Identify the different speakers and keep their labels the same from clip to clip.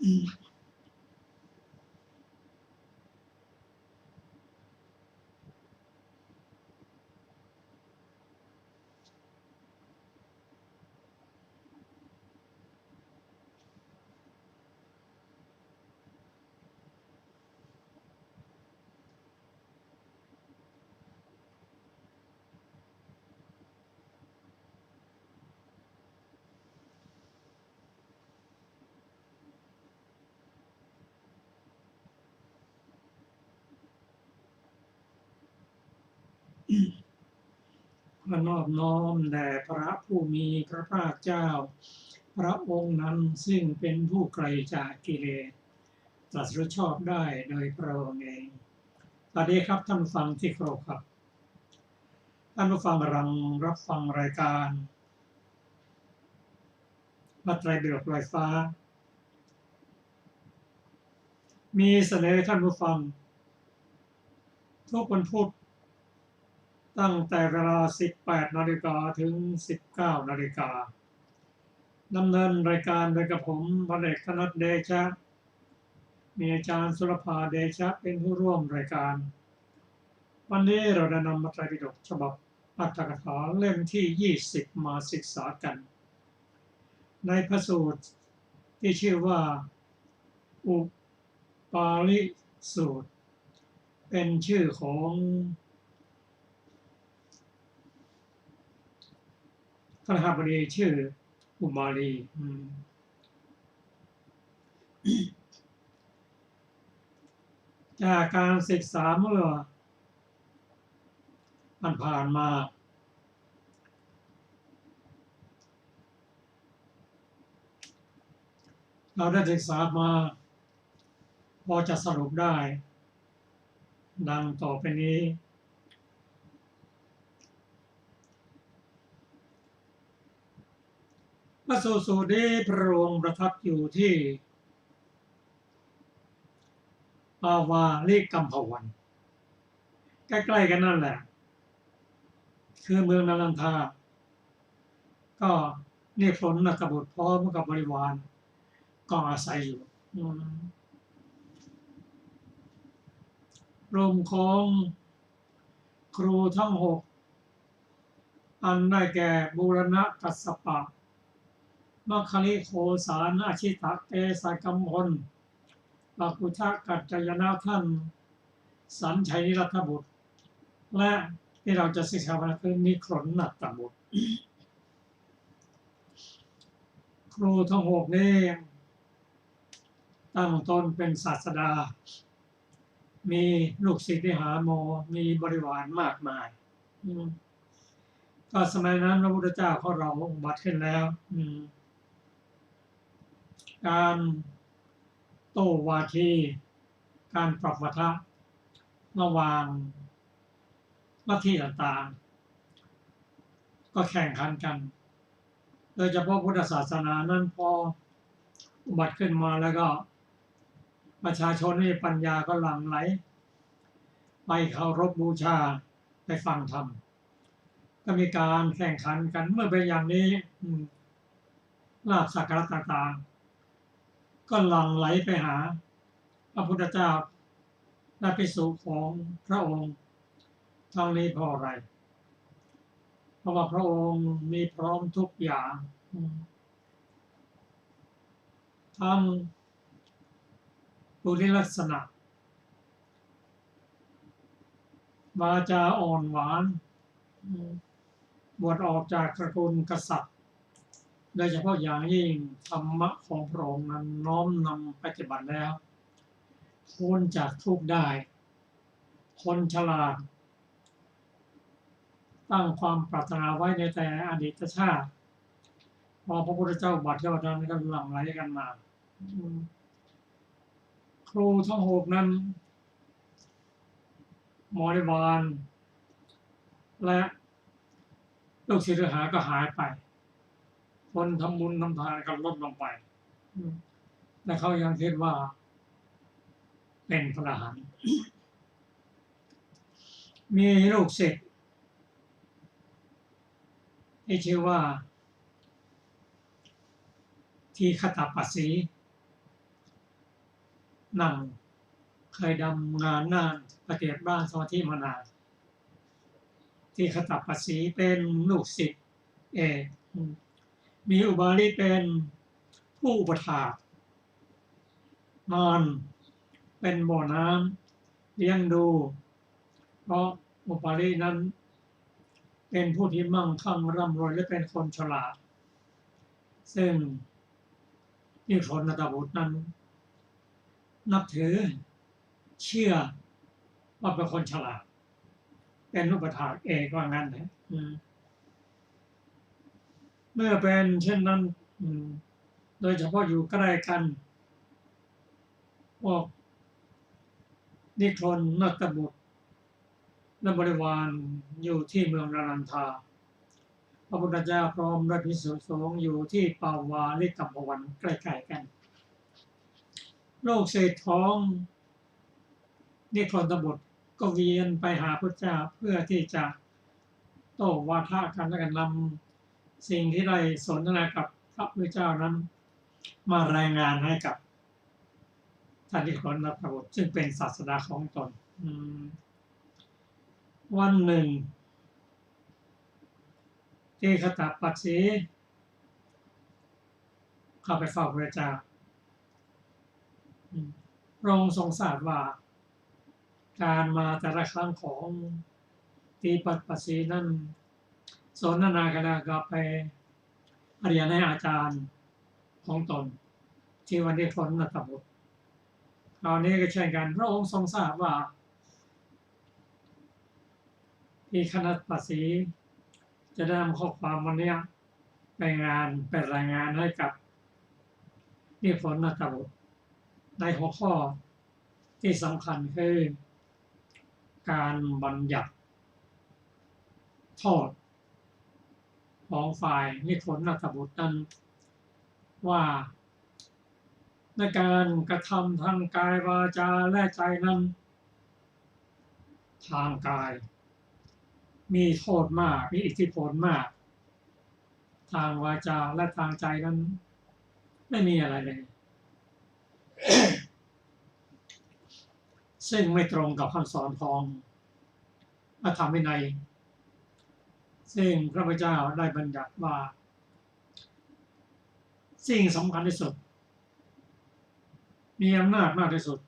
Speaker 1: ขอนอบน้อมแด่พระผู้มีพระภาคเจ้าพระองค์นั้นซึ่งเป็นผู้ไกลจากกิเลสตรัสรู้ชอบได้โดยพระองค์เองสวัสดีครับท่านผู้ฟังที่เคารพครับท่านผู้ฟังกำลังรับฟังรายการพระไตรปิฎกลอยฟ้ามีเสนอท่านผู้ฟังทุกวันพุธตั้งแต่เวลา 18 นาฬิกาถึง 19 นาฬิกาดำเนินรายการโดยกระผมพลเอกธนัทเดชะมีอาจารย์สุรภาเดชะเป็นผู้ร่วมรายการวันนี้เราได้นำพระไตรปิฎกฉบับอรรถกถาเล่มที่ 20 มาศึกษากันในพระสูตรที่ชื่อว่าอุปาลิสูตรเป็นชื่อของพระหบดีชื่ออุมาลีจากการศึกษาเมื่อผ่านมาเราได้ศึกษามาพอจะสรุปได้ดังต่อไปนี้พระสูตรนี้พระองค์ประทับอยู่ที่ปาวาลิกัมพวันใกล้ๆกันนั่นแหละคือเมืองนาลันทาก็นี่ฝนนักบุตรพร้อมกับบริวารก็อาศัยอยู่กลุ่มของครูทั้ง6อันได้แก่บูรณกัสสปะมัคคิริโคสารอาชิตะเตสะกัมพลปักขุชกัจจยนะท่านสัญชัยนิรัตบุตรและที่เราจะศึกษาวันคือนิครนนัตตบุตรครูทั้ง6นี้ตั้งตนเป็นศาสดามีลูกศิษย์ที่หาโมมีบริวารมากมายก็สมัยนั้นพระพุทธเจ้าของเราอุบัติขึ้นแล้วการโต้วาทีการปรับวาทะระหว่างลัทธิต่างๆก็แข่งขันกันโดยเฉพาะพุทธศาสนานั้นพออุบัติขึ้นมาแล้วก็ประชาชนมีปัญญาก็หลั่งไหลไปเคารพบูชาไปฟังธรรมก็มีการแข่งขันกันเมื่อเป็นอย่างนี้ลาภสักการะต่างๆก็หลั่งไหลไปหาพระพุทธเจ้าและภิกษุของพระองค์ทั้งนี้เพราะอะไรเพราะว่าพระองค์มีพร้อมทุกอย่างทั้งปุริลักษณะวาจาอ่อนหวานบวชออกจากตระกูลกษัตริย์โดยเฉพาะอย่างยิ่งธรรมะของพระองค์นั้นน้อมนำปฏิบัติแล้วพ้นจากทุกข์ได้คนฉลาดตั้งความปรารถนาไว้ในแต่อดีตชาติพอพระพุทธเจ้าบัตรเจ้านั้นก็หลั่งไหลกันมาครูทั้ง6นั้นบริวารและลูกศิษย์ลูกหาก็หายไปคนทำบุญทำทานก็ลดลงไปและเขายังคิดว่าเป็นพระอรหันต์มีลูกศิษย์ที่ชื่อว่าทีฆตปัสสี นั่งเคยดำงานนานปฏิบัติบ้านสมาธิมานานที่ขตัปปัสสีเป็นลูกศิษย์เอกมีอุบาลีเป็นผู้อุปถากนอนเป็นบ่อน้ำเลี้ยงดูเพราะอุบาลีนั้นเป็นผู้ที่มั่งคั่งร่ำรวยและเป็นคนฉลาดซึ่งนิพนธ์ตบุตรนั้นนับถือเชื่อว่าเป็นคนฉลาดเป็นอุปถากเอกว่างั้นนะเมื่อเป็นเช่นนั้นโดยเฉพาะอยู่ใกล้กันพวกนิพนธ์ตบุตรและบริวารอยู่ที่เมืองนารันทาพระพุทธเจ้าพร้อมด้วยภิกษุสงฆ์อยู่ที่ปาวาลิกัมพวันใกล้ๆกันโลกเศรษฐของนิพนธ์บุตรก็เวียนไปหาพระเจ้าเพื่อที่จะโต้วาทะกันและกันนำสิ่งที่ได้สนทนากับพระพุทธเจ้านั้นมารายงานให้กับท่านนิพนธ์บุตรซึ่งเป็นศาสดาของตนวันหนึ่งที่ขตัปปัสสีเข้าไปเฝ้าพระเจ้าพระองค์ทรงทราบว่าการมาแต่ละครั้งของตีปัสปัสสีนั้นสนทนากันกับไปเรียนให้อาจารย์ของตนที่วันนี้พ้นนัตบุตรคราวนี้ก็เช่นกันพระองค์ทรงทราบว่าที่คณะปัสสีจะได้นำข้อความวันนี้ไปงานเป็นรายงานให้กับนิพนธ์นัตบุตรในหัวข้อที่สำคัญคือการบัญญัติโทษของฝ่ายนิพนธ์นัตบุตรนั้นว่าในการกระทำทางกายวาจาและใจนั้นทางกายมีโทษมากมีอิทธิพลมากทางวาจาและทางใจนั้นไม่มีอะไรเลย ซึ่งไม่ตรงกับคำสอนของพระธรรมวินัยซึ่งพระพุทธเจ้าได้บัญญัติว่าสิ่งสำคัญที่สุดมีอำนาจมากที่สุด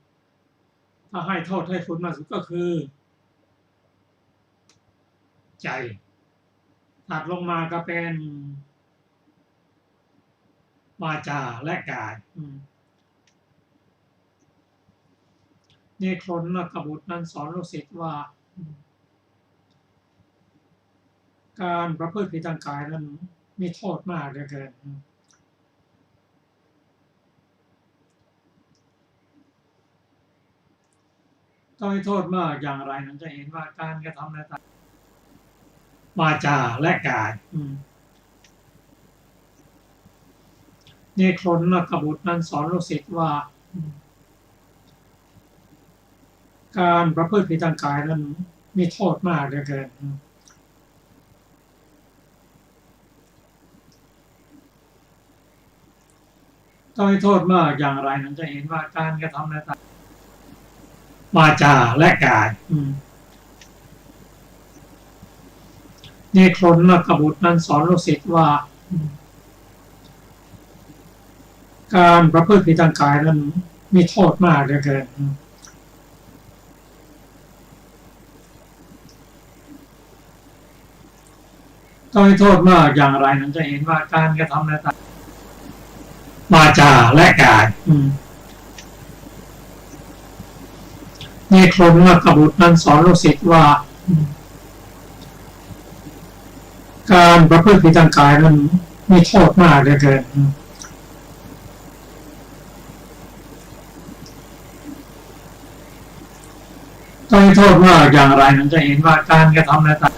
Speaker 1: ถ้าให้โทษให้คุณมากสุดก็คือใจถัดลงมาก็เป็นวาจาและกายนิพนธ์นัตบุตรนั้นสอนลูกศิษย์ว่าการประพฤติผิดทางกายนั้นมีโทษมากเหลือเกินต้องให้โทษมากอย่างไรนั้นจะเห็นว่าการกระทำในทางวาจาและกายนิพนธ์นัตบุตรนั้นสอนลูกศิษย์ว่าการประพฤติผิดทางกายนั้นมีโทษมากเหลือเกินต้องให้โทษมากอย่างไรนั้นจะเห็นว่าการกระทำในทางวาจาและกายนิพนธ์นัตบุตรนั้นสอนลูกศิษย์ว่าการประพฤติผิดทางกายนั้นมีโทษมากเหลือเกินต้องให้โทษมากอย่างไรนั้นจะเห็นว่าการกระทำในทางวาจาและกายนิพนธ์นัตบุตรนั้นสอนลูกศิษย์ว่าการประพฤติผิดทางกายนั้นมีโทษมากเหลือเกินต้องให้โทษมากอย่างไรนั้นจะเห็นว่าการกระทำในทาง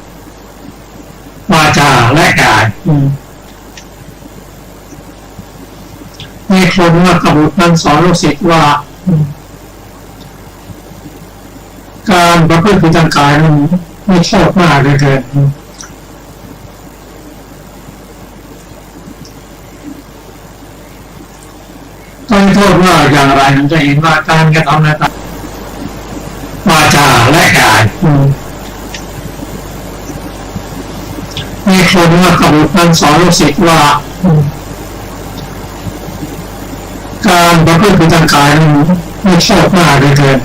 Speaker 1: วาจาและกายนิพนธ์นัตบุตรนั้นสอนลูกศิษย์ว่าการประพฤติผิดทางกายนั้นมีโทษมากเหลือเกินต ต้องโทษว่าอย่างไรมันจะเห็นว่าการกระทำในทางวาจาและกายมีคนมาขับรถนั้นสอนลูกศิษย์ว่าการประพฤติทางกายนั้นไม่ชอบมากเลยเกิน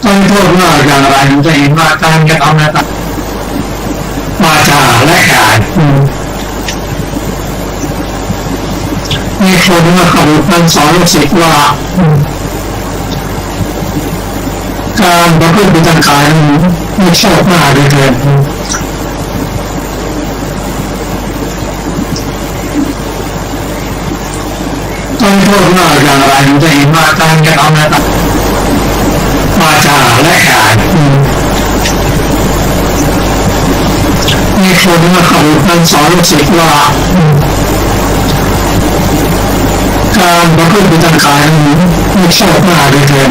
Speaker 1: ต้องโทษว่าอย่างไรมันจะเห็นว่าการกระทำในทางวาจาและกายมีคนมาขับรถนั้นสอนลูกศิษย์ว่าการประพฤติทางกายนั้นไม่ชอบมากเลยเกินต้องโทษว่าอย่างไรมันจะเห็นว่าการกระทำในทางวาจาและกายมีคนมาขับรถนั้นสอนลูกศิษย์ว่าการประพฤติทางกายนั้นไม่ชอบมากเลยเกิน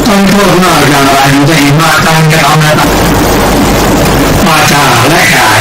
Speaker 1: ต้องโทษว่าอย่างไรมันจะเห็นว่าการกระทำในทางวาจาและกาย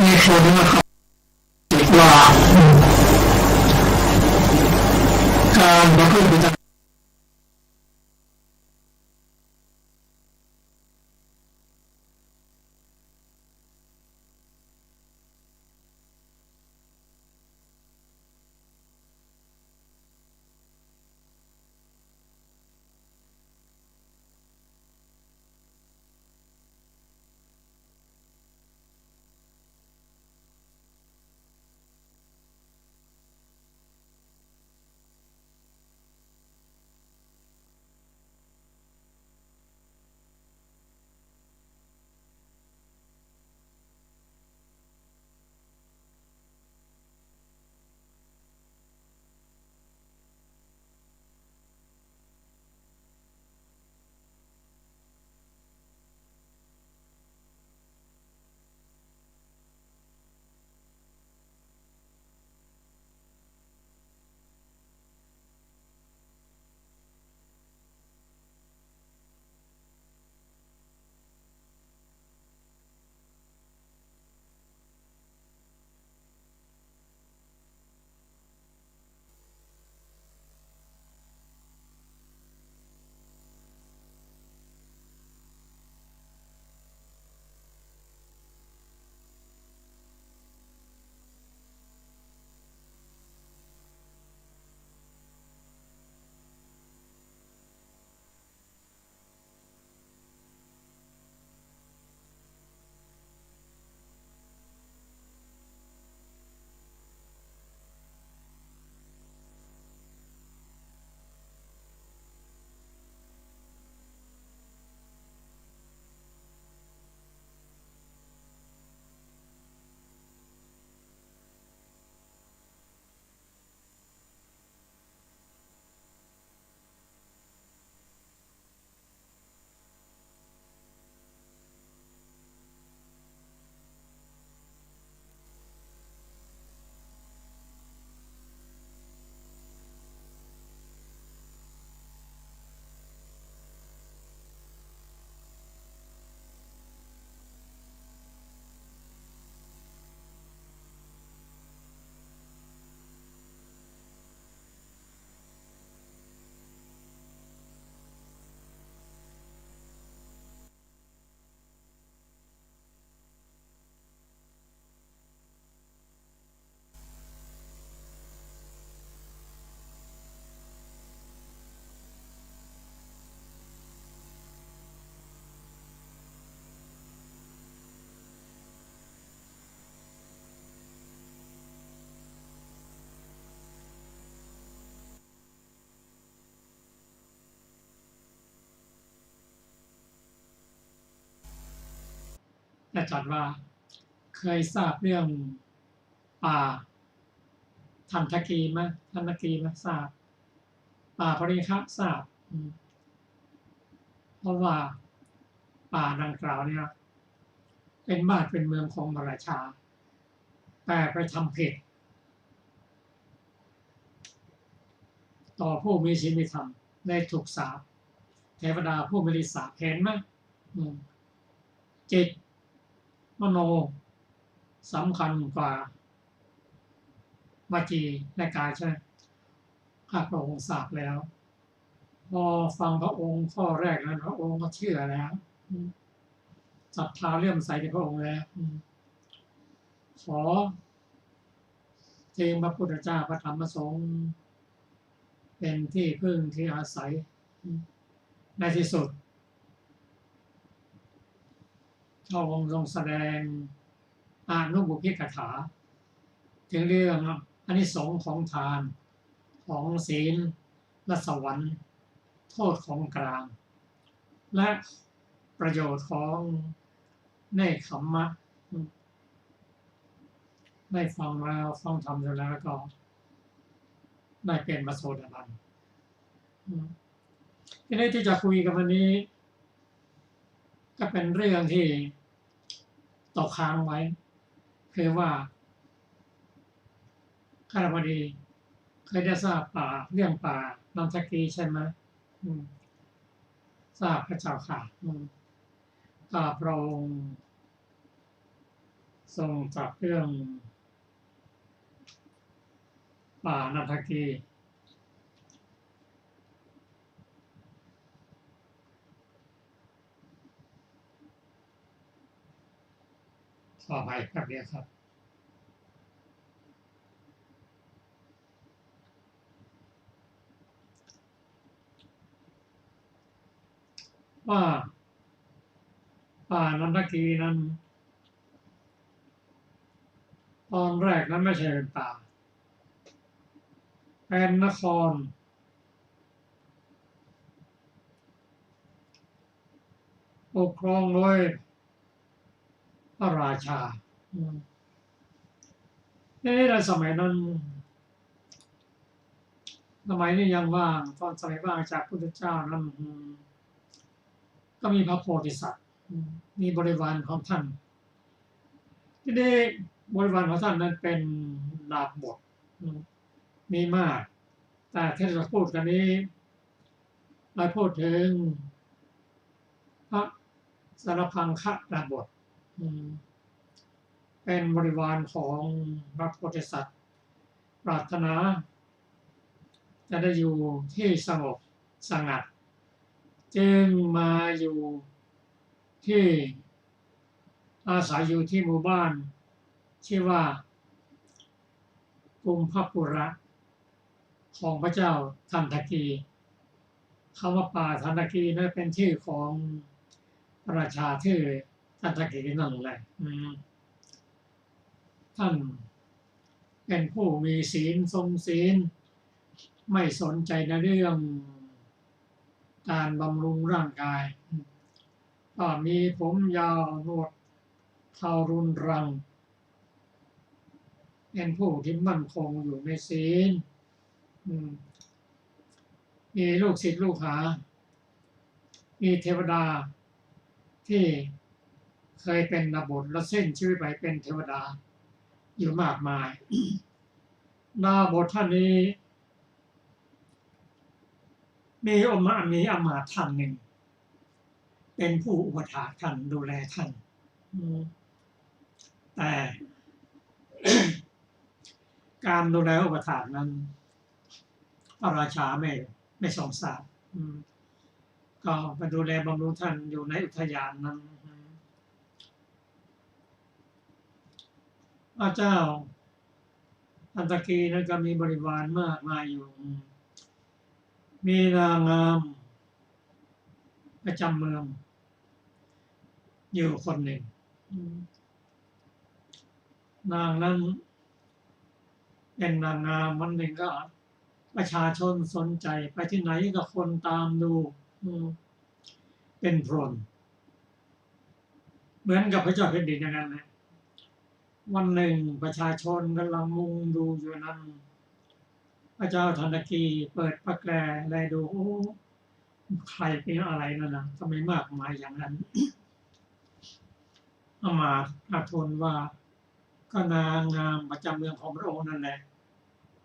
Speaker 1: มีคนมาขับรถว่าการประพฤติทาง แต่จัดว่าเคยทราบเรื่องป่าทันทกีไหมทันทกีไหมทราบป่าปริคะทราบเพราะว่าป่าดังกล่าวเนี่ยเป็นบ้านเป็นเมืองของพระราชาแต่ไปทำผิดต่อผู้มีศีลมีธรรมได้ถูกสาปเทวดาผู้ไม่ได้สาปเห็นไหมจิตมโนสำคัญกว่าวาจีและกายใช่ไหมข้าพระองค์ทราบแล้วพอฟังพระองค์ข้อแรกนั้นพระองค์ก็เชื่อแล้วศรัทธาเลื่อมใสในพระองค์แล้วขอเทงพระพุทธเจ้าพระธรรมพระสงฆ์เป็นที่พึ่งที่อาศัยในที่สุดพระองค์ทรงแสดงอานุบุพิกถาถึงเรื่องอานิสงส์ของทานของศีลและสวรรค์โทษของกลางและประโยชน์ของเนคขมมะได้ฟังแล้วฟังธรรมแล้วก็ได้เป็นพระโสดาบันทีนี้ที่จะคุยกันวันนี้ก็เป็นเรื่องที่ตกค้างไว้คือว่าข้าพเจ้าเคยได้ทราบเรื่องป่านันทกีใช่ไหมทราบพระเจ้าค่ะข้าพระองค์ทรงตรัสเรื่องป่านันทกีขออภัยครับเดียวครับว่าป่านันทกีนั้นตอนแรกนั้นไม่ใช่เป็นป่าเป็นนครปกครองโดยพระราชาในสมัยนั้นสมัยนี้ยังว่างตอนสมัยว่างจากพุทธเจ้านั้นก็มีพระโพธิสัตว์มีบริวารของท่านที่ได้บริวารของท่านนั้นเป็นดาบบทมีมากแต่ที่เราพูดกันนี้เราพูดถึงพระสารพังคะดาบบทเป็นบริวารของพระโพธิสัตว์ปรารถนาจะได้อยู่ที่สงบสงัดจึงมาอยู่ที่อาศัยอยู่ที่หมู่บ้านชื่อว่ากุมภปุระของพระเจ้าทันทกีคำว่าป่าทันทกีนั้นเป็นชื่อของพระราชาชื่อทันทกีนั่นแหละท่านเป็นผู้มีศีลทรงศีลไม่สนใจในเรื่องการบำรุงร่างกายก็มีผมยาวหนวดเทารุนรังเป็นผู้ที่มั่นคงอยู่ในศีลมีลูกศิษย์ลูกหามีเทวดาที่เคยเป็นดาบทและสิ้นชีวิตไปเป็นเทวดาอยู่มากมายดาบทท่านนี้มีอมาตย์ท่านหนึ่งเป็นผู้อุปถากท่านดูแลท่านแต่การดูแลอุปถากนั้นพระราชาไม่ทรงทราบก็ไปดูแลบำรุงท่านอยู่ในอุทยานนั้นพระเจ้าทันทกีนั้นก็มีบริวารมากมายอยู่มีนางงามประจำเมืองอยู่คนหนึ่งนางนั้นเป็นนางงามวันหนึ่งก็ประชาชนสนใจไปที่ไหนก็คนตามดูเป็นพรหม เหมือนกับพระเจ้าแผ่นดินอย่างนั้นนะวันหนึ่งประชาชนกำลังมุงดูอยู่นั้นพระเจ้าธนกีเปิดพระแกลแลดูโอ้ใครเป็นอะไรนั่นนะทำไมมากมายอย่างนั้นอามาตย์อาทูลว่าก็นางงามประจำเมืองของพระองค์นั่นแหละ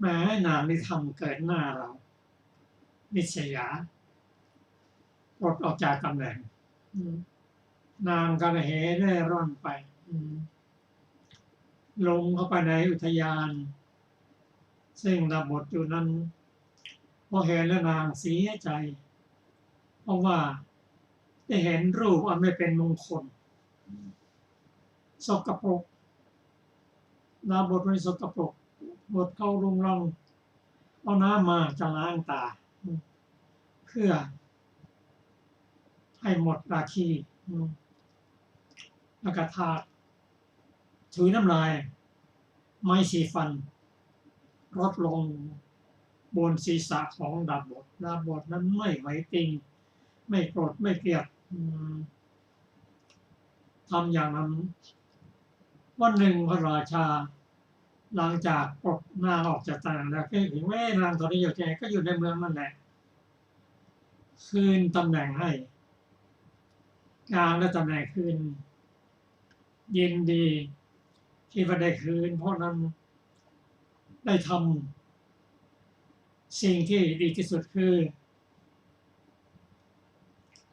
Speaker 1: แม้นางนี่ทำเกิดหน้าเรานิสยาปลดออกจากตำแหน่งนางกระเหเร่ร่อนไปลงเข้าไปในอุทยานซึ่งดาบทอยู่นั้นพอเห็นแล้วนางเสียใจเพราะว่าได้เห็นรูปอันไม่เป็นมงคลสกปรกดาบทไม่สกปรกบทเข้ารุงรังเอาน้ำมาจะล้างตาเพื่อให้หมดราคีแล้วก็ทาถือน้ำลายไม้สีฟันรดลงบนศีรษะของดาบทนั้นไม่ไหวติงไม่โกรธไม่เกลียดทำอย่างนั้นวันหนึ่งพระราชาหลังจากปลดนางออกจากตำแหน่งแล้วก็เห็นว่านางตอนนี้อยู่ที่ไหนก็อยู่ในเมืองนั่นแหละคืนตำแหน่งให้นางได้ตำแหน่งคืนยินดีที่ว่าได้คืนเพราะนั้นได้ทำสิ่งที่ดีที่สุดคือ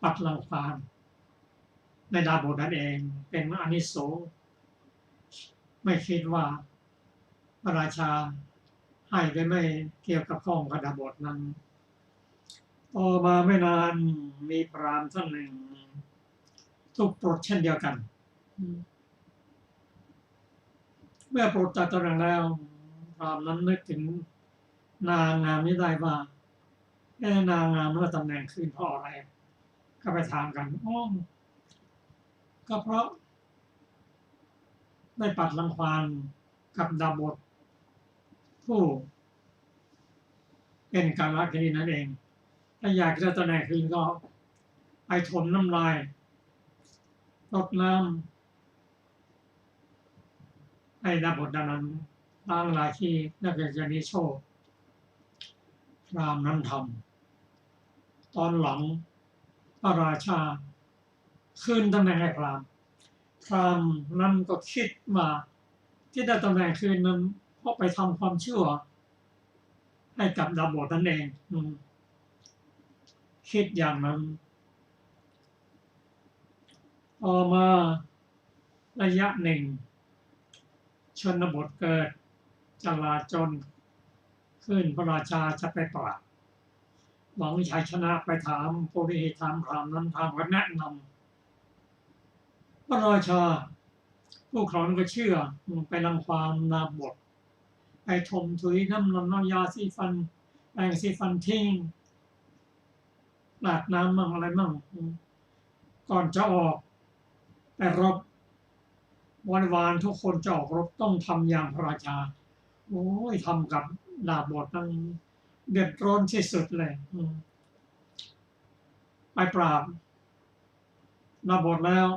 Speaker 1: ปัดรังควานในดาบทนั่นเองเป็นอานิสงส์ไม่คิดว่าพระราชาให้ได้ไม่เกี่ยวกับข้องกับดาบทนั้นต่อมาไม่นานมีพราหมณ์ท่านหนึ่งถูกปลดเช่นเดียวกันเมื่อปลดจากตำแหน่งแล้วพราหมณ์นั้นนึกถึงนางงามนี้ได้ว่านางงามเมื่อตำแหน่งคืนเพราะอะไรก็ไปถามกันก็เพราะได้ปัดรังควานกับดาบทผู้เป็นกาลกิณีนั่นเองถ้าอยากจะตำแหน่งคืนก็ไปถมน้ำลายรดน้ำให้ดาบทนั้นล้างลายที่นักเรียนจะมีโชคพราหมณ์นั้นทำตอนหลังพระราชาคืนตำแหน่งให้พราหมณ์นั้นก็คิดว่าที่ได้ตำแหน่งคืนนั้นเพราะไปทำความชั่วให้กับดาบทนั่นเองคิดอย่างนั้นต่อมาระยะหนึ่งชนบทเกิดจลาจลขึ้นพระราชาจะไปปราบหวังชัยชนะไปถามปุริหิตถามพราหมณ์นั้นพราหมณ์ก็แนะนำพระราชาผู้ครองก็เชื่อไปรังควานดาบทไปถมถุยน้ำยาสีฟันแปรงสีฟันทิ้งลาดน้ำมั่งอะไรมั่งก่อนจะออกแต่รบวานทุกคนจะออกรบต้องทำอย่างพระราชาโอ้ยทำกับดาบทนั้นเดือดร้อนที่สุดเลยไปปราบดาบทแล้ว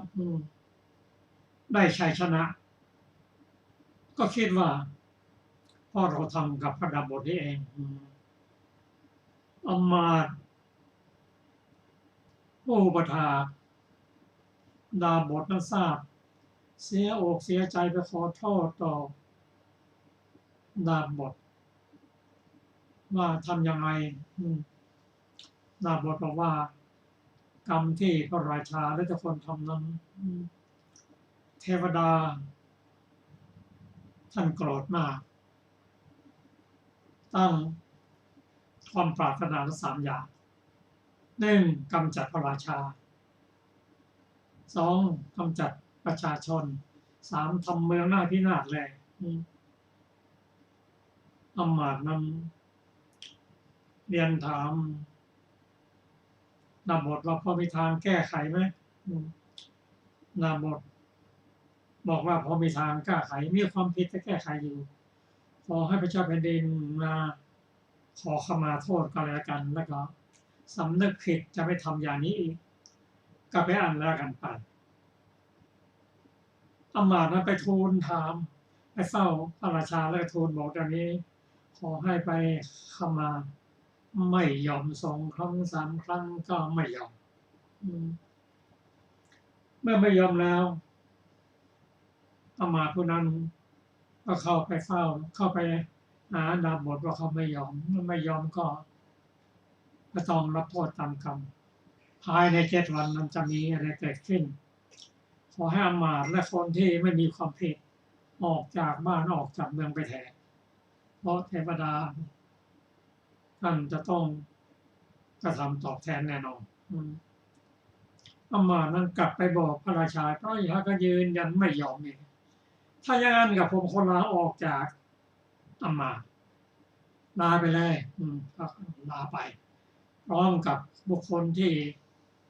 Speaker 1: ได้ชัยชนะก็คิดว่าพ่อเราทำกับพระดาบทนี่เองอำมาตย์ผู้ประทาดาบทนั้นทราบเสียอกเสียใจไปขอโทษต่อดาบทว่าทำยังไงดาบทบอกว่ากรรมที่พระราชาและทุกคนทำนั้นเทวดาท่านโกรธมากตั้งความปรารถนาทั้ง3 อย่าง 1. กำจัดพระราชา 2. กำจัดประชาชน 3. ทำเมืองหน้าพินาศแลอำมาตย์นั้นเรียนถามดาบทว่าพอมีทางแก้ไขไหมดาบทบอกว่าพอมีทางแก้ไขมีความผิดจะแก้ไขอยู่ขอให้พระเจ้าแผ่นดินมาขอขมาโทษกันแล้วกันแล้วก็สำนึกผิดจะไม่ทำอย่างนี้อีกก็ไปอ่านแล้วกันไป อำมาตย์นั้นไปทูลถามไปเฝ้าพระราชาแล้วทูลบอกอย่างนี้ขอให้ไปขมาไม่ยอม2 ครั้ง 3 ครั้งก็ไม่ยอมเมื่อไม่ยอมแล้วอำมาตย์ผู้นั้นก็เข้าไปเฝ้าเข้าไปหาดาบทว่าเขาไม่ยอมเมื่อไม่ยอมก็ต้องรับโทษตามกรรมภายใน7 วันนั้นจะมีอะไรเกิดขึ้นขอให้อำมาตย์และคนที่ไม่มีความผิดออกจากบ้านออกจากเมืองไปแทนเพราะเทวดาท่านจะต้องกระทำตอบแทนแน่นอนอำมาตย์นั้นกลับไปบอกพระราชาพระราชาก็ยืนยันไม่ยอมเองถ้าอย่างนั้นกับผมคนลาออกจากอำมาตย์ลาไปเลยลาไปพร้อมกับบุคคลที่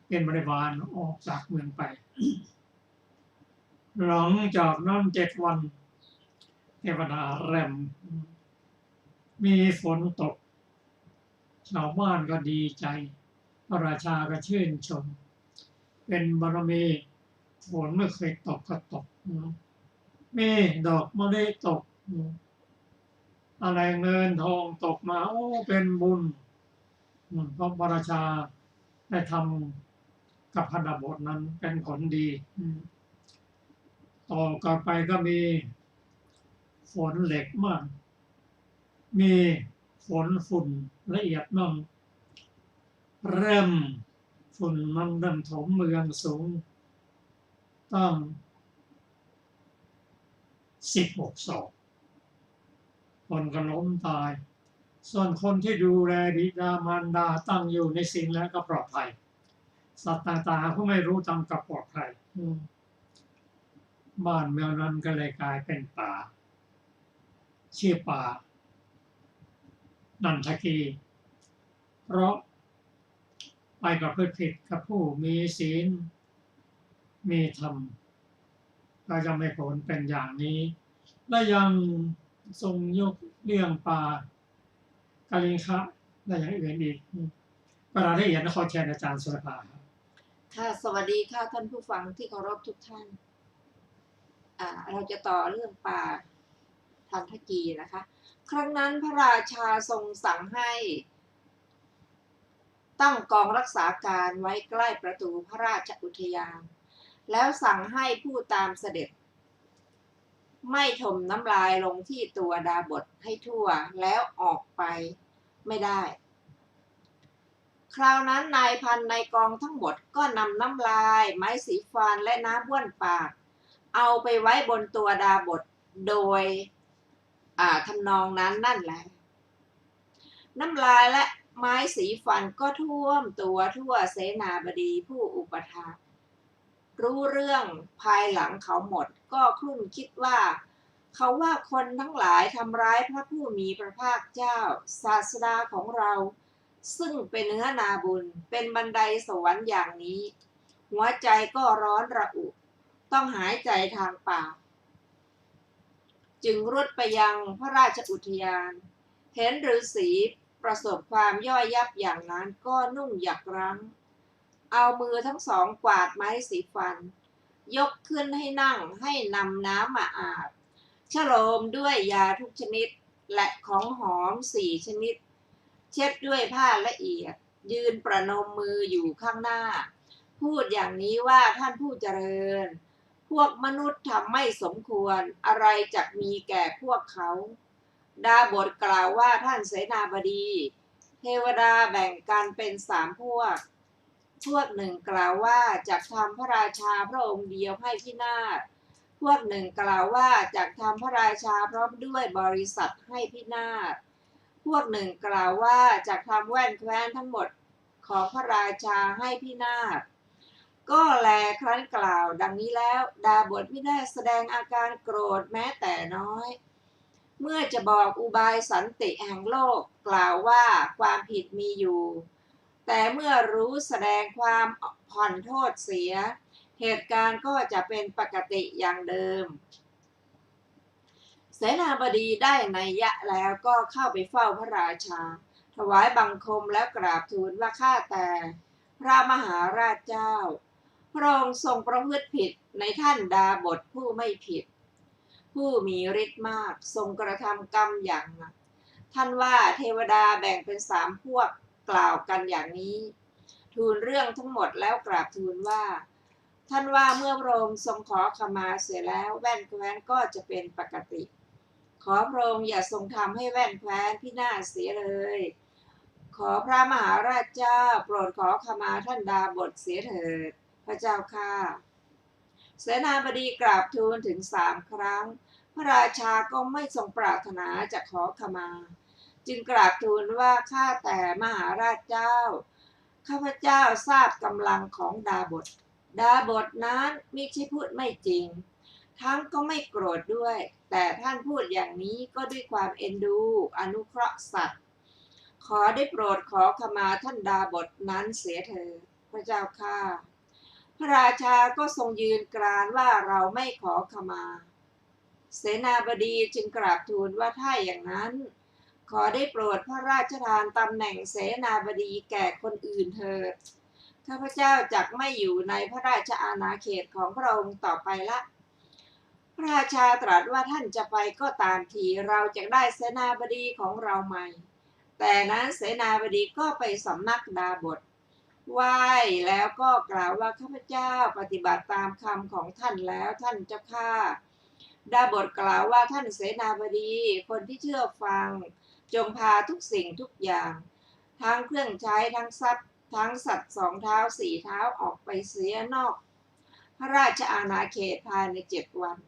Speaker 1: เป็นบริวารออกจากเมืองไปหลังจากนั้น7 วันเทวดาแรมมีฝนตกชาวบ้านก็ดีใจพระราชาก็ชื่นชมเป็นบารมีฝนไม่เคยตกก็ตกมีดอกมะลิตกอะไรเงินทองตกมาโอ้เป็นบุญเพราะพระราชาได้ทำกับพระดาบทนั้นเป็นผลดีต่อไปก็มีฝนเหล็กมากมีฝนฝุ่นละเอียดมั่งเริ่มฝุ่นมันเริ่มถมเมืองสูงต้อง16 ศอกคนก็ล้มตายส่วนคนที่ดูแลบิดามารดาตั้งอยู่ในศีลแล้วก็ปลอดภัยสัตว์ต่างๆก็ไม่รู้ทำกับปลอดภัยบ้านเมืองนั้นก็เลยกลายเป็นป่าชื่อป่านันทกีเพราะไปประพฤติผิดกับผู้มีศีลมีธรรมก็จะไม่ผลเป็นอย่างนี้และยังทรงยกเรื่องป่ากาลิงคะและอย่างอื่นอีกรายละเอียดขอเชิญอาจารย์สุรภา
Speaker 2: ค่ะสวัสดีค่ะท่านผู้ฟังที่เคารพทุกท่านเราจะต่อเรื่องป่าทันทกีนะคะ ครั้งนั้นพระราชาทรงสั่งให้ตั้งกองรักษาการไว้ใกล้ประตูพระราชอุทยานแล้วสั่งให้ผู้ตามเสด็จไม่ถมน้ำลายลงที่ตัวดาบทให้ทั่วแล้วออกไปไม่ได้คราวนั้นนายพันในกองทั้งหมดก็นำน้ำลายไม้สีฟันและน้ำบ้วนปากเอาไปไว้บนตัวดาบทโดยทำนองนั้นนั่นแหละน้ำลายและไม้สีฟันก็ท่วมตัวทั่วเสนาบดีผู้อุปถากรู้เรื่องภายหลังเขาหมดก็ครุ่นคิดว่าเขาว่าคนทั้งหลายทำร้ายพระผู้มีพระภาคเจ้าศาสดาของเราซึ่งเป็นเนื้อนาบุญเป็นบันไดสวรรค์อย่างนี้หัวใจก็ร้อนระอุต้องหายใจทางปากจึงรุดไปยังพระราชอุทยานเห็นฤาษีประสบความย่อยยับอย่างนั้นก็นุ่งหยักรั้งเอามือทั้งสองกวาดไม้สีฟันยกขึ้นให้นั่งให้นำน้ำมาอาบฉโลมด้วยยาทุกชนิดและของหอม4 ชนิดเช็ดด้วยผ้าละเอียดยืนประนมมืออยู่ข้างหน้าพูดอย่างนี้ว่าท่านผู้เจริญพวกมนุษย์ทำไม่สมควรอะไรจะมีแก่พวกเขาดาบทกล่าวว่าท่านเสนาบดีเทวดาแบ่งกันเป็น3 พวกหนึ่งกล่าวว่าจะทำพระราชาพระองค์เดียวให้พินาศพวกหนึ่งกล่าวว่าจะทำพระราชาพร้อมด้วยบริษัทให้พินาศพวกหนึ่งกล่าวว่าจะทำแว่นแคว้นทั้งหมดของพระราชาให้พินาศก็แลครั้นกล่าวดังนี้แล้วดาบทไม่ได้แสดงอาการโกรธแม้แต่น้อยเมื่อจะบอกอุบายสันติแห่งโลกกล่าวว่าความผิดมีอยู่แต่เมื่อรู้แสดงความผ่อนโทษเสียเหตุการณ์ก็จะเป็นปกติอย่างเดิมเสนาบดีได้นัยยะแล้วก็เข้าไปเฝ้าพระราชาถวายบังคมแล้วกราบทูลว่าข้าแต่พระมหาราชเจ้า พระองค์ทรงประพฤติผิดในท่านดาบทผู้ไม่ผิดผู้มีฤทธิ์มากทรงกระทำกรรมอย่างหนักท่านว่าเทวดาแบ่งเป็น3 พวกกล่าวกันอย่างนี้ทูลเรื่องทั้งหมดแล้วกราบทูลว่าท่านว่าเมื่อพระองค์ทรงขอขมาเสียแล้วแว่นแคว้นก็จะเป็นปกติขอพระองค์อย่าทรงทำให้แว่นแคว้นพินาศเสียเลยขอพระมหาราชเจ้าโปรดขอขมาท่านดาบทเสียเถิดพระเจ้าข้าเสนาบดีกราบทูลถึง3 ครั้งพระราชาก็ไม่ทรงปรารถนาจะขอขมาจึงกราบทูลว่าข้าแต่มหาราชเจ้าข้าพเจ้าทราบกำลังของดาบทนั้นมิใช่พูดไม่จริงทั้งก็ไม่โกรธด้วยแต่ท่านพูดอย่างนี้ก็ด้วยความเอ็นดูอนุเคราะห์สัตว์ขอได้โปรดขอขมาท่านดาบทนั้นเสียเถิดพระเจ้าข้าพระราชาก็ทรงยืนกรานว่าเราไม่ขอขมาเสนาบดีจึงกราบทูลว่าถ้าอย่างนั้นขอได้โปรดพระราชทานตำแหน่งเสนาบดีแก่คนอื่นเถิดข้าพเจ้าจักไม่อยู่ในพระราชอาณาเขตของพระองค์ต่อไปละพระราชาตรัสว่าท่านจะไปก็ตามทีเราจะได้เสนาบดีของเราใหม่แต่นั้นเสนาบดีก็ไปสำนักดาบทไหว้แล้วก็กล่าวว่าข้าพเจ้าปฏิบัติตามคำของท่านแล้วท่านเจ้าข้าดาบทกล่าวว่าท่านเสนาบดีคนที่เชื่อฟังจงพาทุกสิ่งทุกอย่างทั้งเครื่องใช้ทั้งทรัพย์ทั้งสัตว์2 เท้า4 เท้าออกไปเสียนอกพระราชอาณาเขตภายใน7 วัน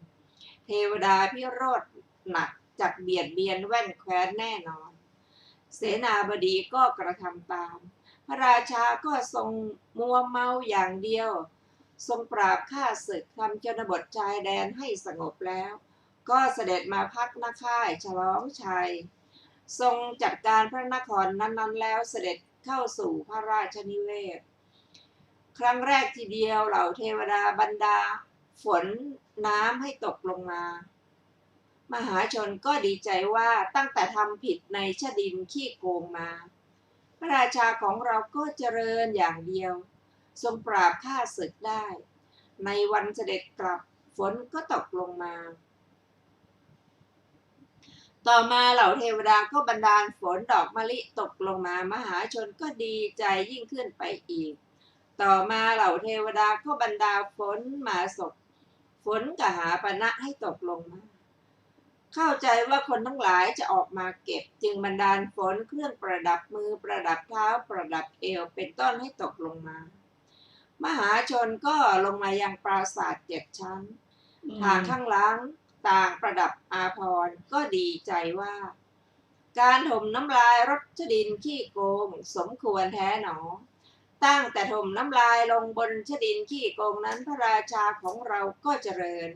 Speaker 2: เทวดาพิโรธหนักจักเบียดเบียนแว่นแคว้นแน่นอนเสนาบดีก็กระทำตามพระราชาก็ทรงมัวเมาอย่างเดียวทรงปราบข้าศึกทำชนบทชายแดนให้สงบแล้วก็เสด็จมาพักณค่ายฉลองชัยทรงจัดการพระนครนั้นๆแล้วเสด็จเข้าสู่พระราชนิเวศครั้งแรกทีเดียวเหล่าเทวดาบรรดาฝนน้ำให้ตกลงมามหาชนก็ดีใจว่าตั้งแต่ทำผิดในชดินขี้โกงมาพระราชาของเราก็เจริญอย่างเดียวทรงปราบข้าศึกได้ในวันเสด็จกลับฝนก็ตกลงมาต่อมาเหล่าเทวดาก็บันดาลฝนดอกมะลิตกลงมามหาชนก็ดีใจยิ่งขึ้นไปอีกต่อมาเหล่าเทวดาก็บันดาลฝนมาศกฝนกหาปณะให้ตกลงมาเข้าใจว่าคนทั้งหลายจะออกมาเก็บจึงบันดาลฝนเครื่องประดับมือประดับเท้าประดับเอวเป็นต้นให้ตกลงมามหาชนก็ลงมายังปราสาท7 ชั้นทางข้างหลังต่างประดับอาภรณ์ก็ดีใจว่าการถมน้ำลายรจดินขี้โกงสมควรแท้หนอตั้งแต่ถมน้ำลายลงบนชดินขี้โกงนั้นพระราชาของเราก็เจริญ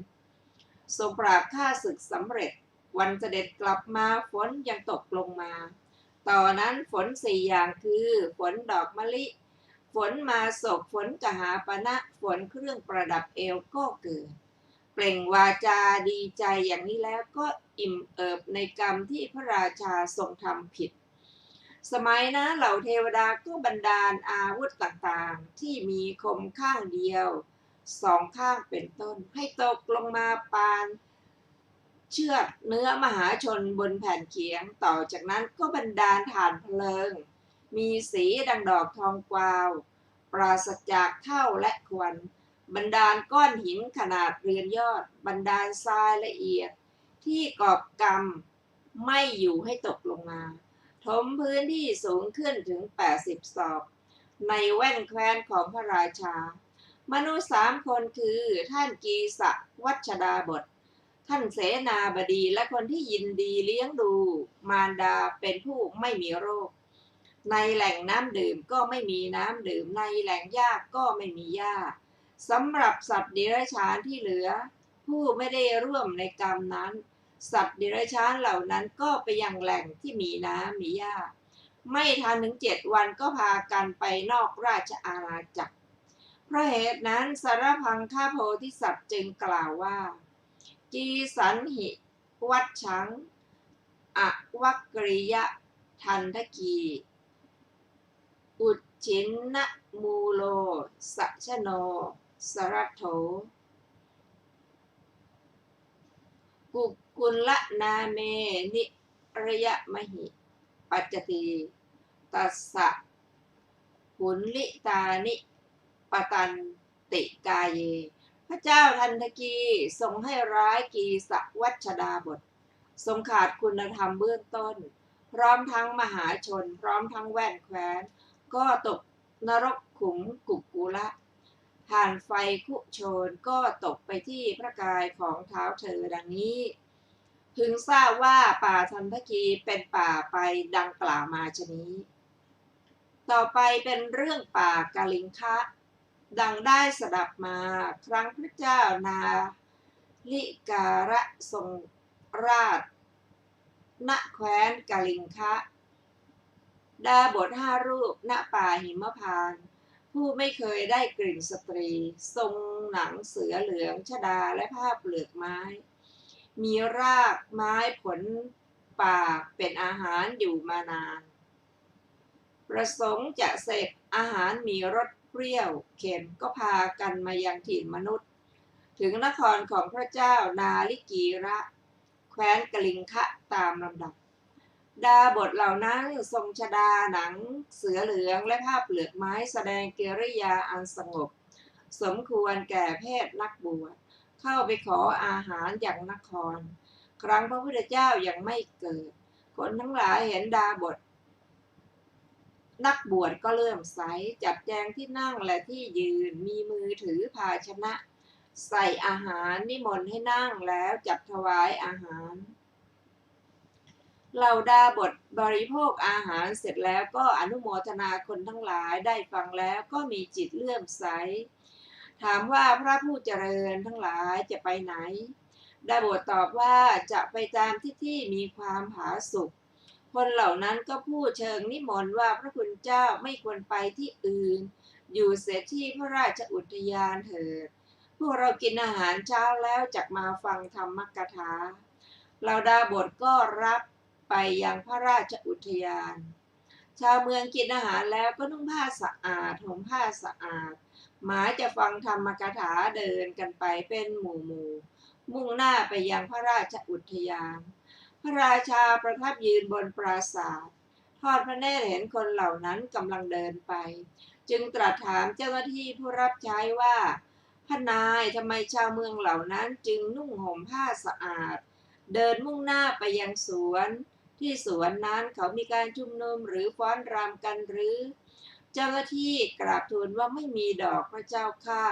Speaker 2: ทรงปราบข้าศึกสำเร็จวันเสด็จกลับมาฝนยังตกลงมาต่อนนั้นฝน4 อย่างคือฝนดอกมะลิฝนมาศกฝนกหาปณะฝนเครื่องประดับเอวก็เกิดเปล่งวาจาดีใจอย่างนี้แล้วก็อิ่มเอิบในกรรมที่พระราชาทรงทำผิดสมัยนั้นเหล่าเทวดาก็บันดาลอาวุธต่างๆที่มีคมข้างเดียว2 ข้างเป็นต้นให้ตกลงมาปานเชือดเนื้อมหาชนบนแผ่นเขียงต่อจากนั้นก็บันดาลถ่านเพลิงมีสีดังดอกทองกวาวปราศจากเท่าและควันบันดาลก้อนหินขนาดเรือนยอดบันดาลทรายละเอียดที่กอบกำไม่อยู่ให้ตกลงมาถมพื้นที่สูงขึ้นถึง80 ศอกในแว่นแคว้นของพระราชามนุษย์3 คนคือท่านกีสะวัชดาบทท่านเสนาบดีและคนที่ยินดีเลี้ยงดูมารดาเป็นผู้ไม่มีโรคในแหล่งน้ำดื่มก็ไม่มีน้ำดื่มในแหล่งหญ้าก็ไม่มีหญ้าสำหรับสัตว์เดรัจฉานที่เหลือผู้ไม่ได้ร่วมในกรรมนั้นสัตว์เดรัจฉานเหล่านั้นก็ไปยังแหล่งที่มีน้ำมีหญ้าไม่ทันถึง7 วันก็พากันไปนอกราชอาณาจักรเพราะเหตุนั้นสารพังข้าโพธิสัตว์จึงกล่าวว่าจีสันหิวัชชังอวักกริยะทันทกีอุจฉินนะมูโลสัชโน สรัตโถกุกุลนาเมนิระยะมหิปัจจติตัสสะหุนลิตานิปตันติกาเยพระเจ้าทันทกีทรงให้ร้ายกีสวัชดาบททรงขาดคุณธรรมเบื้องต้นพร้อมทั้งมหาชนพร้อมทั้งแว่นแคว้นก็ตกนรกขุมกุกุละผ่านไฟคุโชนก็ตกไปที่พระกายของเท้าเธอดังนี้พึงทราบว่าป่าทันทกีเป็นป่าไปดังกล่าวมาชนี้ต่อไปเป็นเรื่องป่ากาลิงคะดังได้สดับมาครั้งพระเจ้านาลิการะทรงราชณแคว้นกาลิงคะดาบท5 รูปณป่าหิมพานต์ผู้ไม่เคยได้กลิ่นสตรีทรงหนังเสือเหลืองชฎาและผ้าเปลือกไม้มีรากไม้ผลป่าเป็นอาหารอยู่มานานประสงค์จะเสพอาหารมีรสเปรี้ยวเค็มก็พากันมายังถิ่นมนุษย์ถึงนครของพระเจ้านาลิกีระแคว้นกลิงคะตามลำดับดาบทเหล่านั้นทรงชฎาหนังเสือเหลืองและผ้าเปลือกไม้แสดงกิริยาอันสงบสมควรแก่เพศนักบวชเข้าไปขออาหารอย่างนครครั้งพระพุทธเจ้ายังไม่เกิดคนทั้งหลายเห็นดาบทนักบวชก็เลื่อมใสจัดแจงที่นั่งและที่ยืนมีมือถือภาชนะใส่อาหารนิมนต์ให้นั่งแล้วจับถวายอาหารเหล่าดาบทบริโภคอาหารเสร็จแล้วก็อนุโมทนาคนทั้งหลายได้ฟังแล้วก็มีจิตเลื่อมใสถามว่าพระผู้เจริญทั้งหลายจะไปไหนดาบทตอบว่าจะไปตามที่มีความผาสุกคนเหล่านั้นก็พูดเชิงนิมนต์ว่าพระคุณเจ้าไม่ควรไปที่อื่นอยู่เสียที่พระราชอุทยานเถิดพวกเรากินอาหารเช้าแล้วจักมาฟังธรรมกถาเหล่าดาบทก็รับไปยังพระราชอุทยานชาวเมืองกินอาหารแล้วก็นุ่งผ้าสะอาดห่มผ้าสะอาดหมายจะฟังธรรมกถาเดินกันไปเป็นหมู่มุ่งหน้าไปยังพระราชอุทยานพระราชาประทับยืนบนปราสาททอดพระเนตรเห็นคนเหล่านั้นกำลังเดินไปจึงตรัสถามเจ้าหน้าที่ผู้รับใช้ว่าพระนายทำไมชาวเมืองเหล่านั้นจึงนุ่งห่มผ้าสะอาดเดินมุ่งหน้าไปยังสวนที่สวนนั้นเขามีการชุมนุมหรือฟ้อนรำกันหรือเจ้าหน้าที่กราบทูลว่าไม่มีดอกพระเจ้าข้า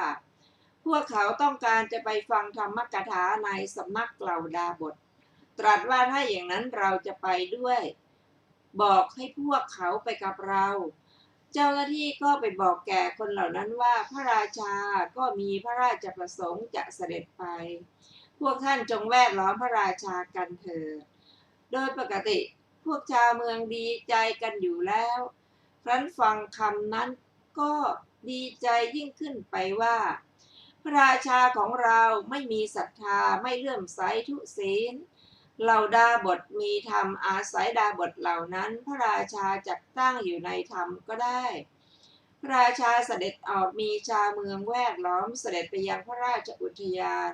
Speaker 2: พวกเขาต้องการจะไปฟังธรรมกถาในสำนักเหล่าดาบทตรัสว่าถ้าอย่างนั้นเราจะไปด้วยบอกให้พวกเขาไปกับเราเจ้าหน้าที่ก็ไปบอกแก่คนเหล่านั้นว่าพระราชาก็มีพระราชประสงค์จะเสด็จไปพวกท่านจงแวดล้อมพระราชากันเถิดโดยปกติพวกชาวเมืองดีใจกันอยู่แล้วครั้นฟังคำนั้นก็ดีใจยิ่งขึ้นไปว่าพระราชาของเราไม่มีศรัทธาไม่เลื่อมใสทุศีลเหล่าดาบทมีธรรมอาศัยดาบทเหล่านั้นพระราชาจักตั้งอยู่ในธรรมก็ได้พระราชาเสด็จออกมีชาวเมืองแวดล้อมเสด็จไปยังพระราชอุทยาน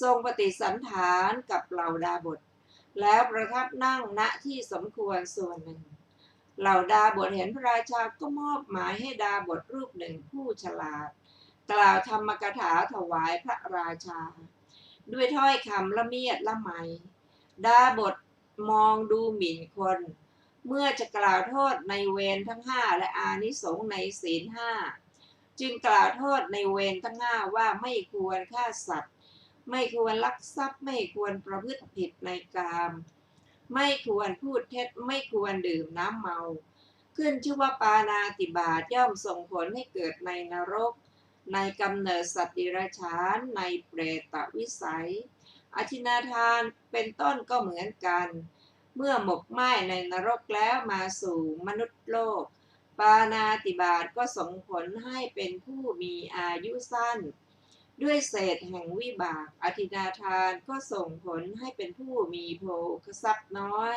Speaker 2: ทรงปฏิสันถานกับเหล่าดาบทแล้วประทับนั่งณที่สมควรส่วนหนึ่งเหล่าดาบทเห็นพระราชาก็มอบหมายให้ดาบทรูปหนึ่งผู้ฉลาดกล่าวธรรมกถาถวายพระราชาด้วยถ้อยคำละเมียดละไมดาบทมองดูหมิ่นคนเมื่อจะกล่าวโทษในเวรทั้ง5และอานิสงส์ในศีล5จึงกล่าวโทษในเวรทั้ง5ว่าไม่ควรฆ่าสัตว์ไม่ควรลักทรัพย์ไม่ควรประพฤติผิดในกามไม่ควรพูดเท็จไม่ควรดื่มน้ำเมาขึ้นชื่อว่าปาณาติบาตย่อมส่งผลให้เกิดในนรกในกำเนิดสัตว์เดรัจฉานในเปรตวิสัยอธินาทานเป็นต้นก็เหมือนกันเมื่อหมกไหม้ในนรกแล้วมาสู่มนุษย์โลกปาณาติบาตก็ส่งผลให้เป็นผู้มีอายุสั้นด้วยเศษแห่งวิบากอธินาทานก็ส่งผลให้เป็นผู้มีโภคทรัพย์น้อย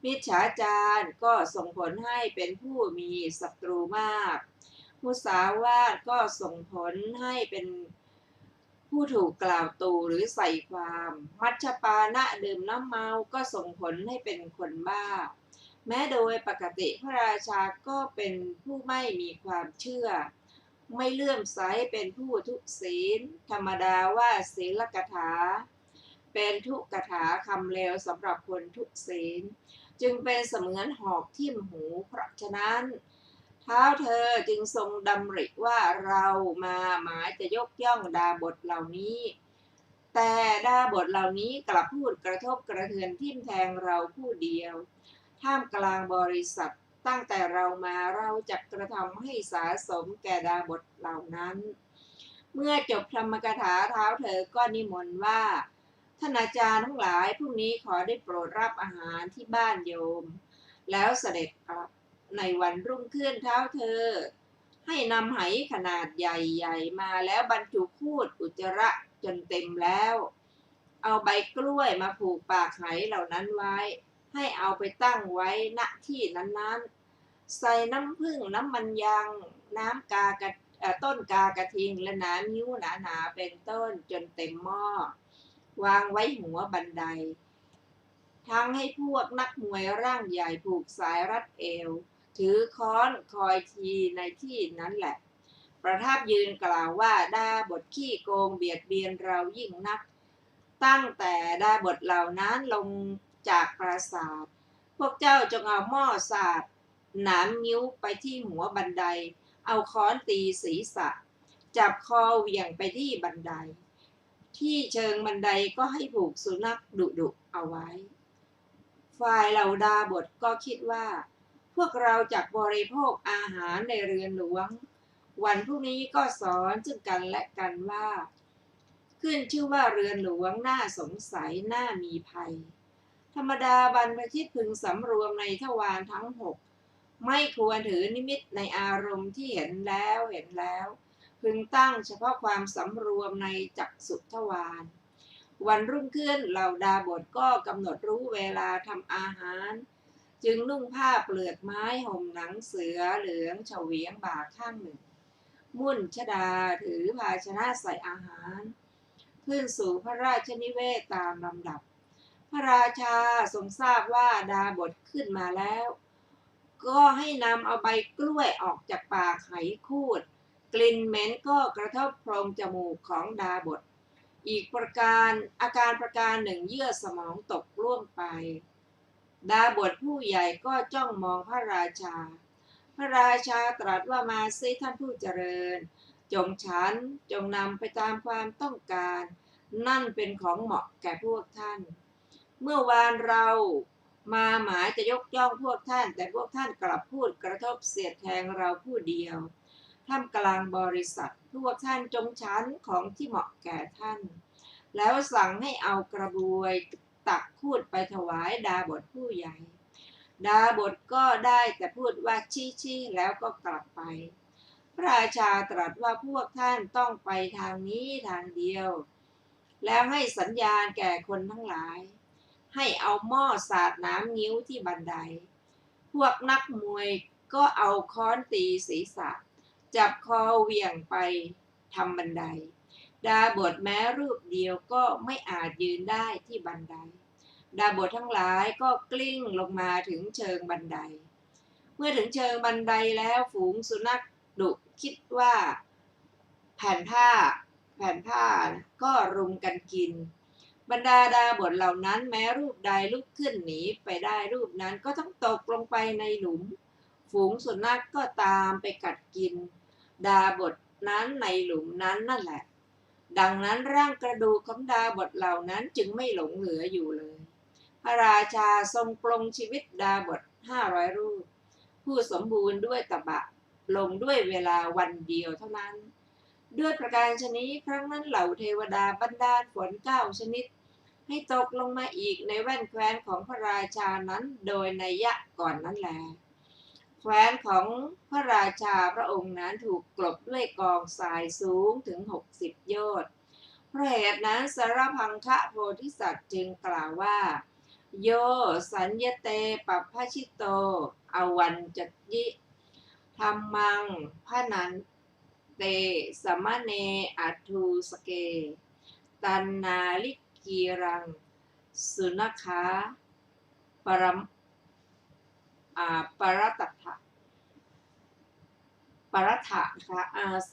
Speaker 2: มิจฉาจารก็ส่งผลให้เป็นผู้มีศัตรูมาก มุสาวาทก็ส่งผลให้เป็นผู้ถูกกล่าวตู่หรือใส่ความมัชฌปานะดื่มน้ำเมาก็ส่งผลให้เป็นคนบ้าแม้โดยปกติพระราชาก็เป็นผู้ไม่มีความเชื่อไม่เลื่อมใสเป็นผู้ทุศีลธรรมดาว่าศีลกถาเป็นทุกถาคำเลวสำหรับคนทุศีลจึงเป็นเสมือนหอกทิ่มหูเพราะฉะนั้นท้าวเธอจึงทรงดำริว่าเรามาหมายจะยกย่องดาบทเหล่านี้แต่ดาบทเหล่านี้กลับพูดกระทบกระเทือนทิ่มแทงเราผู้เดียวท่ามกลางบริษัทตั้งแต่เรามาเราจะกระทำให้สาสมแก่ดาบทเหล่านั้นเมื่อจบธรรมกถาท้าวเธอก็นิมนต์ว่าท่านอาจารย์ทั้งหลายพรุ่งนี้ขอได้โปรดรับอาหารที่บ้านโยมแล้วเสด็จกลับในวันรุ่งขึ้นท้าวเธอให้นำไหขนาดใหญ่ๆมาแล้วบรรจุพูดอุจจาระจนเต็มแล้วเอาใบกล้วยมาผูกปากไหเหล่านั้นไว้ให้เอาไปตั้งไว้ณที่นั้นๆใส่น้ำผึ้งน้ำมันยังน้ำกากระต้นกากระทิงและน้ำนิ้วหนาๆเป็นต้นจนเต็มหม้อวางไว้หัวบันไดทั้งให้พวกนักมวยร่างใหญ่ผูกสายรัดเอวถือค้อนคอยทีในที่นั้นแหละประทับยืนกล่าวว่าดาบทขี้โกงเบียดเบียนเรายิ่งนักตั้งแต่ดาบทเหล่านั้นลงจากปราสาทพวกเจ้าจงเอาหม้อสาดหนามนิ้วไปที่หัวบันไดเอาค้อนตีศีรษะจับคอเหวี่ยงไปที่บันไดที่เชิงบันไดก็ให้ผูกสุนัขดุเอาไว้ฝ่ายเหล่าดาบทก็คิดว่าพวกเราจักบริโภคอาหารในเรือนหลวงวันพรุ่งนี้ก็สอนซึ่งกันและกันว่าขึ้นชื่อว่าเรือนหลวงน่าสงสัยน่ามีภัยธรรมดาบรรพชิตพึงสำรวมในทวารทั้งหกไม่ควรถือนิมิตในอารมณ์ที่เห็นแล้วพึงตั้งเฉพาะความสำรวมในจักษุทวารวันรุ่งขึ้นเหล่าดาบทก็กำหนดรู้เวลาทำอาหารจึงนุ่งผ้าเปลือกไม้ห่มหนังเสือเหลืองเฉวียงบ่าข้างหนึ่งมุ่นชดาถือภาชนะใส่อาหารขึ้นสู่พระราชนิเวศตามลำดับพระราชาทรงทราบว่าดาบทขึ้นมาแล้วก็ให้นำเอาใบกล้วยออกจากปากไหคูดกลิ่นเหม็นก็กระทบโพรงจมูกของดาบทอีกอาการประการหนึ่งเยื่อสมองตกร่วงไปดาบทผู้ใหญ่ก็จ้องมองพระราชาพระราชาตรัสว่ามาสิท่านผู้เจริญจงฉันจงนำไปตามความต้องการนั่นเป็นของเหมาะแก่พวกท่านเมื่อวานเรามาหมายจะยกย่องพวกท่านแต่พวกท่านกลับพูดกระทบเสียดแทงเราผู้เดียวท่ามกลางบริษัทพวกท่านจงฉันของที่เหมาะแก่ท่านแล้วสั่งให้เอากระบวยตักพูดไปถวายดาบทผู้ใหญ่ดาบทก็ได้แต่พูดว่าชี้แล้วก็กลับไปพระราชาตรัสว่าพวกท่านต้องไปทางนี้ทางเดียวแล้วให้สัญญาณแก่คนทั้งหลายให้เอาหม้อสาดน้ำงิ้วที่บันไดพวกนักมวยก็เอาค้อนตีศีรษะจับคอเหวี่ยงไปทำบันไดดาบทแม้รูปเดียวก็ไม่อาจยืนได้ที่บันไดดาบททั้งหลายก็กลิ้งลงมาถึงเชิงบันไดเมื่อถึงเชิงบันไดแล้วฝูงสุนัขดุคิดว่าแผ่นผ้าก็รุมกันกินบรรดาดาบทเหล่านั้นแม้รูปใดลุกขึ้นหนีไปได้รูปนั้นก็ต้องตกลงไปในหลุมฝูงสุนัขก็ตามไปกัดกินดาบทนั้นในหลุมนั้นนั่นแหละดังนั้นร่างกระดูกของดาบทเหล่านั้นจึงไม่หลงเหลืออยู่เลยพระราชาทรงปลงชีวิตดาบท500 รูปผู้สมบูรณ์ด้วยตบะลงด้วยเวลาวันเดียวเท่านั้นด้วยประการชนิดครั้งนั้นเหล่าเทวดาบันดาลฝน9 ชนิดให้ตกลงมาอีกในแว่นแคว้นของพระราชานั้นโดยนัยยะก่อนนั้นแลแคว้นของพระราชาพระองค์นั้นถูกกลบด้วยกองทรายสูงถึง60 โยชน์เพราะเหตุนั้นสรพังคะโพธิสัตว์จึงกล่าวว่าโยสัญญเตปัพพชิโตอวันจยิ ธัมมังพะนันเตสมะเนอัตถุสเกตันนาลิกีรังสุนคาปรมปรัตถะปรัตถะนะคะ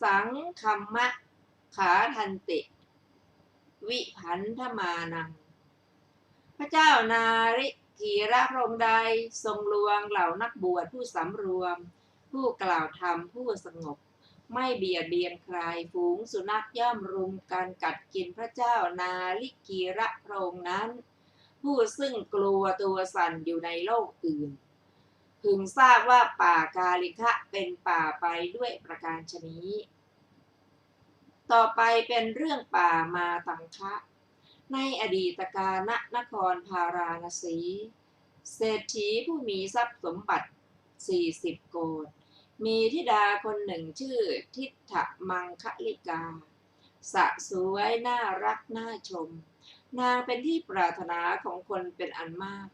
Speaker 2: สังคัมมะขาทันติวิพันธมานังพระเจ้านาริกีระพระองค์ใดทรงลวงเหล่านักบวชผู้สำรวมผู้กล่าวธรรมผู้สงบไม่เบียดเบียนใครฝูงสุนัขย่อมรุมกันกัดกินพระเจ้านาริกีระพระองค์นั้นผู้ซึ่งกลัวตัวสั่นอยู่ในโลกอื่นพึงทราบว่าป่ากาลิคะเป็นป่าไปด้วยประการฉนี้ต่อไปเป็นเรื่องป่ามาตังคะในอดีตกาลณนครพาราณสีเศรษฐีผู้มีทรัพย์สมบัติ40 โกฏมีธิดาคนหนึ่งชื่อทิฏฐมังคะลิกาสะสวยน่ารักน่าชมนางเป็นที่ปรารถนาของคนเป็นอันมาก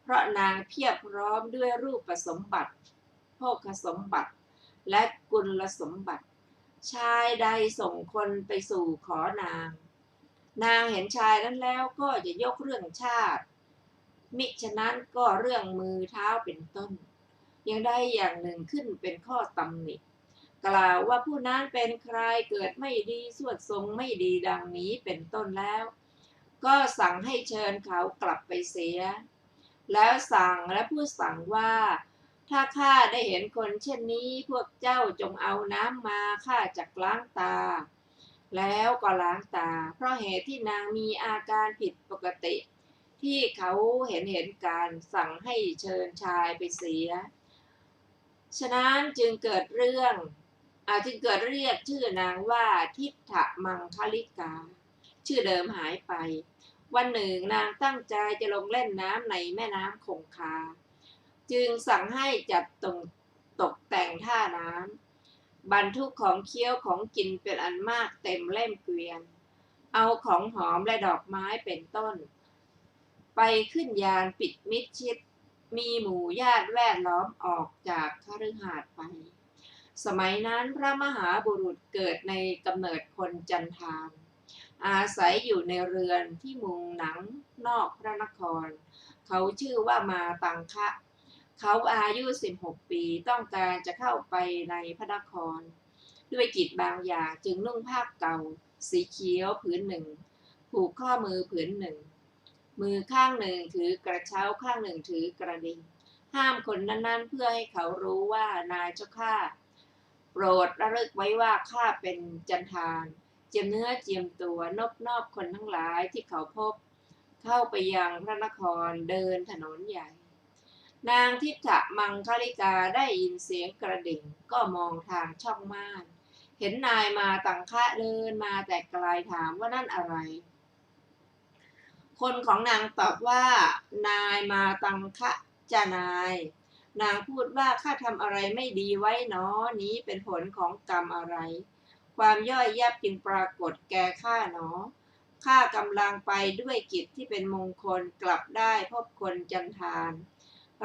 Speaker 2: เพราะนางเพียบพร้อมด้วยรูปสมบัติโภคสมบัติและกุลสมบัติชายใดส่งคนไปสู่ขอนางเห็นชายนั้นแล้วก็จะยกเรื่องชาติมิฉะนั้นก็เรื่องมือเท้าเป็นต้นอย่างใดอย่างหนึ่งขึ้นเป็นข้อตำหนิกล่าวว่าผู้นั้นเป็นใครเกิดไม่ดีสวดทรงไม่ดีดังนี้เป็นต้นแล้วก็สั่งให้เชิญเขากลับไปเสียแล้วสั่งและพูดสั่งว่าถ้าข้าได้เห็นคนเช่นนี้พวกเจ้าจงเอาน้ำมาข้าจะล้างตาแล้วก็ล้างตาเพราะเหตุที่นางมีอาการผิดปกติที่เขาเห็นการสั่งให้เชิญชายไปเสียฉะนั้นจึงเกิดเรียกชื่อนางว่าทิฏฐมังคลิกาชื่อเดิมหายไปวันหนึ่งนางตั้งใจจะลงเล่นน้ำในแม่น้ำคงคาจึงสั่งให้จัดตกแต่งท่าน้ำบรรทุกของเคี้ยวของกินเป็นอันมากเต็มเล่มเกวียนเอาของหอมและดอกไม้เป็นต้นไปขึ้นยานปิดมิดชิดมีหมู่ญาติแวดล้อมออกจากคฤหาสน์ไปสมัยนั้นพระมหาบุรุษเกิดในกำเนิดคนจันทานอาศัยอยู่ในเรือนที่มุงหนังนอกพระนครเขาชื่อว่ามาตังคะเขาอายุ16 ปีต้องการจะเข้าไปในพระนครด้วยกิจบางอย่างจึงนุ่งผ้าเก่าสีเขียวผืนหนึ่งผูกข้อมือผืนหนึ่งมือข้างหนึ่งถือกระเช้าข้างหนึ่งถือกระดิ่งห้ามคนนั้นๆเพื่อให้เขารู้ว่านายเจ้าข้าโปรดระลึกไว้ว่าข้าเป็นจันทานเจียมเนื้อเจียมตัวนอบคนทั้งหลายที่เขาพบเข้าไปยังพระนครเดินถนนใหญ่นางทิฏฐมังคลิกาได้ยินเสียงกระดิ่งก็มองทางช่องม่านเห็นนายมาตังคะเดินมาแต่ไกลถามว่านั่นอะไรคนของนางตอบว่านายมาตังคะจะนายนางพูดว่าข้าทำอะไรไม่ดีไว้หนอนี้เป็นผลของกรรมอะไรความย่อยยับจึงปรากฏแก่ข้าหนอข้ากำลังไปด้วยกิจที่เป็นมงคลกลับได้พบคนจันทาน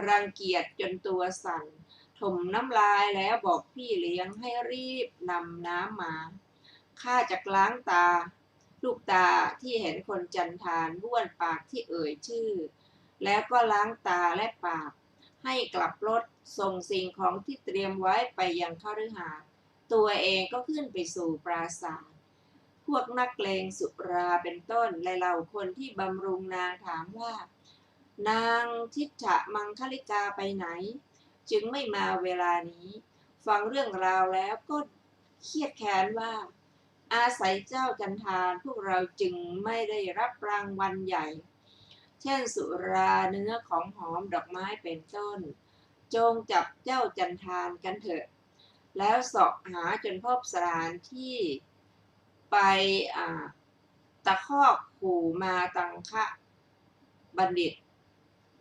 Speaker 2: รังเกียจจนตัวสั่นถมน้ำลายแล้วบอกพี่เลี้ยงให้รีบนำน้ำมาข้าจะล้างตาลูกตาที่เห็นคนจันทานบ้วนปากที่เอ่ยชื่อแล้วก็ล้างตาและปากให้กลับรถส่งสิ่งของที่เตรียมไว้ไปยังคฤหาสน์ตัวเองก็ขึ้นไปสู่ปราสาทพวกนักเลงสุราเป็นต้นและเหล่าคนที่บำรุงนางถามว่านางทิฏฐมังคลิกาไปไหนจึงไม่มาเวลานี้ฟังเรื่องราวแล้วก็เครียดแค้นว่าอาศัยเจ้าจันทานพวกเราจึงไม่ได้รับรางวัลใหญ่เช่นสุราเนื้อของหอมดอกไม้เป็นต้นจงจับเจ้าจันทานกันเถอะแล้วเสาะหาจนพบสถานที่ไปตะคอกขู่มาตังคะบัณฑิต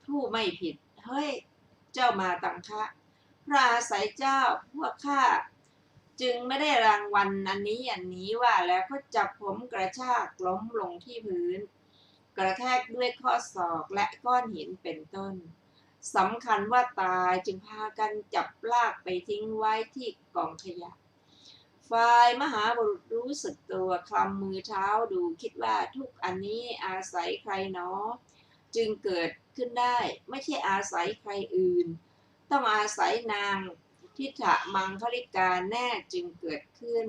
Speaker 2: ผู้ไม่ผิดเฮ้ยเจ้ามาตังคะพระอาศัยเจ้าพวกข้าจึงไม่ได้รางวัลอันนี้ว่าแล้วก็จับผมกระชากล้มลงที่พื้นกระแทกด้วยข้อศอกและก้อนหินเป็นต้น สำคัญว่าตายจึงพากันจับลากไปทิ้งไว้ที่กองขยะฝ่ายมหาบุรุษรู้สึกตัวคลำมือเท้าดูคิดว่าทุกอันนี้อาศัยใครหนอจึงเกิดขึ้นได้ไม่ใช่อาศัยใครอื่นต้องอาศัยนางทิฏฐมังคลิกาแน่จึงเกิดขึ้น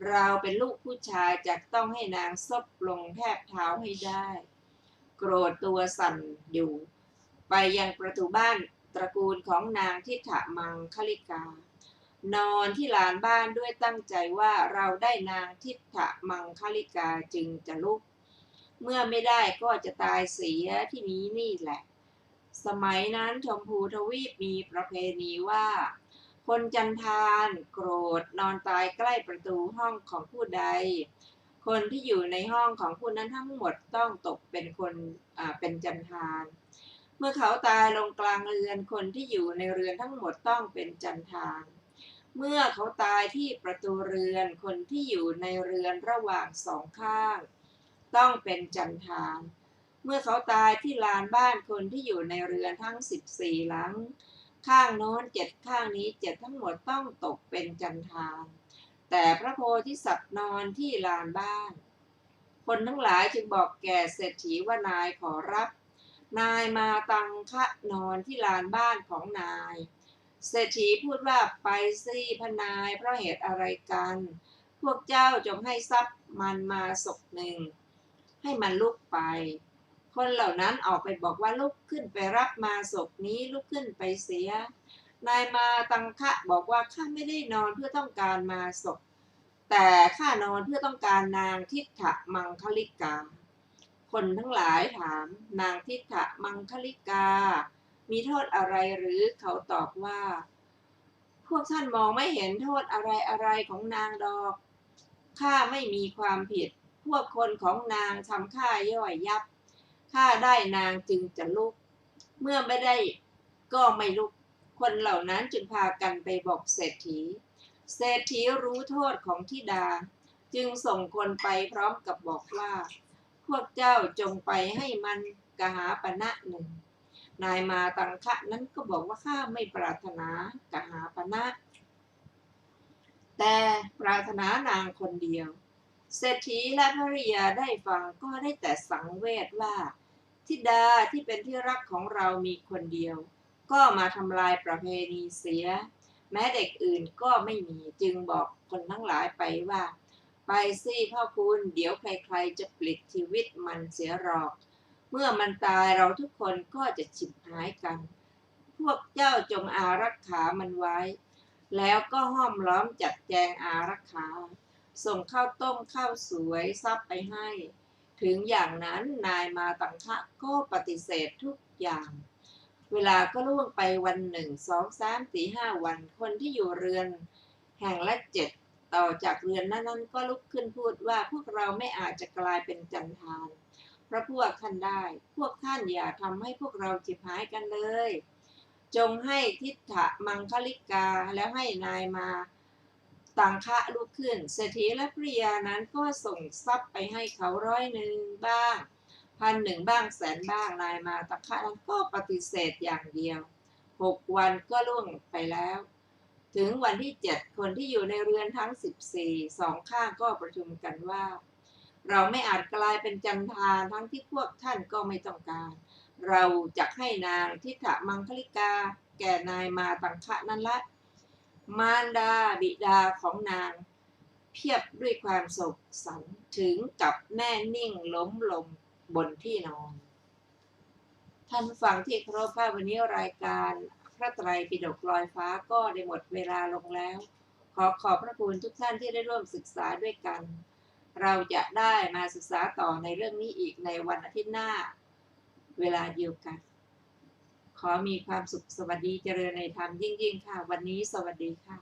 Speaker 2: เราเป็นลูกผู้ชายจะต้องให้นางซบลงแทบเท้าให้ได้โกรธตัวสั่นอยู่ไปยังประตูบ้านตระกูลของนางทิฏฐมังคลิกานอนที่ลานบ้านด้วยตั้งใจว่าเราได้นางทิฏฐมังคลิกาจึงจะลุกเมื่อไม่ได้ก็จะตายเสียที่นี้นี่แหละสมัยนั้นชมพูทวีปมีประเพณีว่าคนจันทานโกรธนอนตายใกล้ประตูห้องของผู้ใดคนที่อยู่ในห้องของผู้นั้นทั้งหมดต้องตกเป็นคนเป็นจันทานเมื่อเขาตายลงกลางเรือนคนที่อยู่ในเรือนทั้งหมดต้องเป็นจันทานเมื่อเขาตายที่ประตูเรือนคนที่อยู่ในเรือนระหว่างสองข้างต้องเป็นจันทานเมื่อเขาตายที่ลานบ้านคนที่อยู่ในเรือนทั้ง14หลังข้างโน้น7ข้างนี้7ทั้งหมดต้องตกเป็นจันทานแต่พระโพธิสัตว์นอนที่ลานบ้านคนทั้งหลายจึงบอกแก่เศรษฐีว่านายขอรับนายมาตังคะนอนที่ลานบ้านของนายเศรษฐีพูดว่าไปสิพนายเพราะเหตุอะไรกันพวกเจ้าจงให้ทรัพย์มันมาศพหนึ่งให้มันลุกไปคนเหล่านั้นออกไปบอกว่าลุกขึ้นไปรับมาศพนี้ลุกขึ้นไปเสียนายมาตังคะบอกว่าข้าไม่ได้นอนเพื่อต้องการมาศพแต่ข้านอนเพื่อต้องการนางทิฏฐมังคลิกาคนทั้งหลายถามนางทิฏฐมังคลิกามีโทษอะไรหรือเขาตอบว่าพวกท่านมองไม่เห็นโทษอะไรของนางดอกข้าไม่มีความผิดพวกคนของนางทำข้าย่อยยับข้าได้นางจึงจะลุกเมื่อไม่ได้ก็ไม่ลุกคนเหล่านั้นจึงพากันไปบอกเศรษฐีเศรษฐีรู้โทษของธิดาจึงส่งคนไปพร้อมกับบอกว่าพวกเจ้าจงไปให้มันกหาปณะหนึ่งนายมาตังคะนั้นก็บอกว่าข้าไม่ปรารถนากหาปณะแต่ปรารถนานางคนเดียวเศรษฐีและภริยาได้ฟังก็ได้แต่สังเวชว่าธิดาที่เป็นที่รักของเรามีคนเดียวก็มาทำลายประเพณีเสียแม้เด็กอื่นก็ไม่มีจึงบอกคนทั้งหลายไปว่าไปสิพ่อคุณเดี๋ยวใครๆจะปลิดชีวิตมันเสียหรอกเมื่อมันตายเราทุกคนก็จะฉิบหายกันพวกเจ้าจงอารักขามันไว้แล้วก็ห้อมล้อมจัดแจงอารักขาส่งข้าวต้มข้าวสวยซับไปให้ถึงอย่างนั้นนายมาตังคะก็ปฏิเสธทุกอย่างเวลาก็ล่วงไปวันหนึ่ง2 3 4 5วันคนที่อยู่เรือนแห่งละ7ต่อจากเรือนนั้นก็ลุกขึ้นพูดว่าพวกเราไม่อาจจะกลายเป็นจันทานเพราะพวกท่านได้พวกท่านอย่าทำให้พวกเราฉิบหายกันเลยจงให้ทิฏฐมังคลิกาแล้วให้นายมาตังคะลุกขึ้นเศรษฐีและภริยานั้นก็ส่งทรัพย์ไปให้เขา100บ้าง1,000บ้างแสนบ้างนายมาตังคะนั้นก็ปฏิเสธอย่างเดียว6วันก็ล่วงไปแล้วถึงวันที่7คนที่อยู่ในเรือนทั้ง14 2ข้างก็ประชุมกันว่าเราไม่อาจกลายเป็นจันทานทั้งที่พวกท่านก็ไม่ต้องการเราจะให้นางทิฏฐมังคลิกาแก่นายมาตังคะนั้นละมารดาบิดาของนางเพียบด้วยความโศกสันถึงกับแน่นิ่งล้มลงบนที่นอนท่านฟังที่เคารพค่ะวันนี้รายการพระไตรปิฎกลอยฟ้าก็ได้หมดเวลาลงแล้วขอบพระคุณทุกท่านที่ได้ร่วมศึกษาด้วยกันเราจะได้มาศึกษาต่อในเรื่องนี้อีกในวันอาทิตย์หน้าเวลาเดียวกันขอมีความสุขสวัสดีเจริญในธรรมยิ่งๆค่ะวันนี้สวัสดีค่ะ